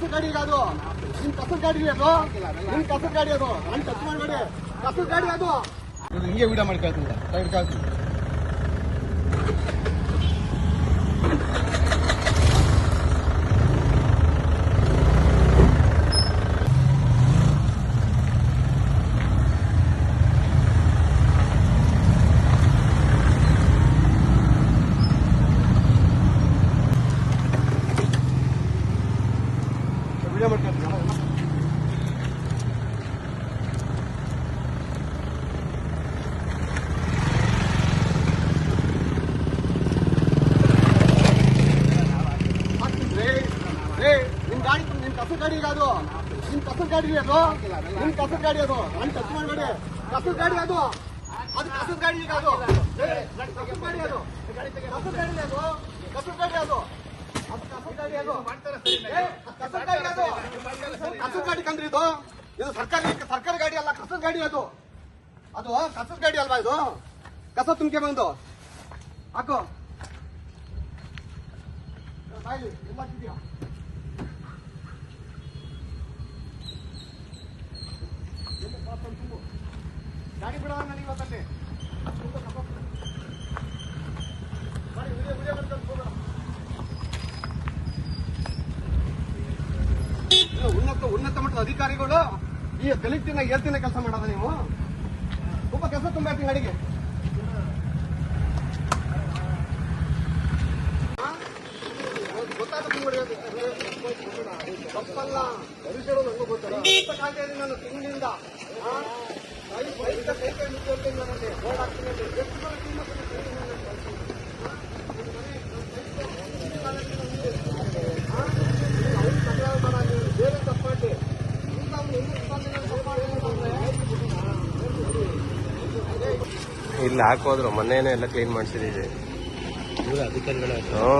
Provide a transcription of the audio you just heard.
ಕಸದ ಗಾಡಿ ಈಗ ಅದು ನಿಮ್ ಕಸದ ಗಾಡಿ ಅದು ನಿಮ್ ಕಸದ ಗಾಡಿ ಅದು ನಾನು ಟಚ್ ಮಾಡಬೇಡಿ ಕಸದ ಗಾಡಿ ಅದು ಹಿಂಗೆ ವಿಡಿಯೋ ಮಾಡಿ ಕಳ್ಸಿಲ್ಲ ಸೈಡ್ ಕಳ್ಸಿ ವಿಡಿಯೋ ಮಾಡ್ಕೊಳ್ತೀನಿ ನಿಮ್ ಗಾಡಿ ನಿಮ್ ಕಸದ ಗಾಡಿ ಈಗ ಅದು ನಿಮ್ ಕಸದ ಗಾಡಿ ಅದು ನಿಮ್ ಕಸದ ಗಾಡಿ ಅದು ನಾನು ಟಚ್ ಮಾಡಬೇಡಿ ಕಸದ ಗಾಡಿ ಅದು ಅದು ಕಸದ ಗಾಡಿ ಈಗ ಅದು ಕಸದ ಗಾಡಿ ಅದು ಕಸದ ಗಾಡಿ ಅದು ಕಸದ ಗಾಡಿ ಅದು ಕಸದ ಗಾಡಿ ಅದು ಕಸದ ಗಾಡಿ ಕಂದ್ರಿ ಇದು ಇದು ಸರ್ಕಾರಿ ಗಾಡಿ ಅಲ್ಲ ಕಸದ ಗಾಡಿ ಅದು ಅದು ಕಸದ ಗಾಡಿ ಅಲ್ವಾ ಇದು ಕಸ ತುಂಬಿಕೆ ಬಂದು ಹಾಕು ಬಾಯ್ಲಿ ಎಲ್ಲ ಹಾಕಿದ್ಯಾ ಗಾಡಿ ಬಿಡೋಣ ನನಗೆ ಇವತ್ತಲ್ಲಿ ಉನ್ನತ ಮಟ್ಟದ ಅಧಿಕಾರಿಗಳು ಈ ದಲಿತಿನ ಏಳ್ತಿನ ಕೆಲಸ ಮಾಡೋದ ನೀವು ಒಬ್ಬ ಕೆಲಸ ತುಂಬ ಇರ್ತೀನಿ ಗಾಡಿಗೆ ತಪ್ಪಲ್ಲ ನಂಗೂ ಗೊತ್ತಲ್ಲ ನಾನು ತಿಂಗಳಿಂದ ಬೇರೆ ತಪ್ಪಾಟಿ ಇಲ್ಲಿ ಹಾಕೋದ್ರು ಮೊನ್ನೆನೇ ಎಲ್ಲ ಕ್ಲೀನ್ ಮಾಡಿಸಿದೀವಿ. ಅಧಿಕಾರಿಗಳ ಹ್ಞೂ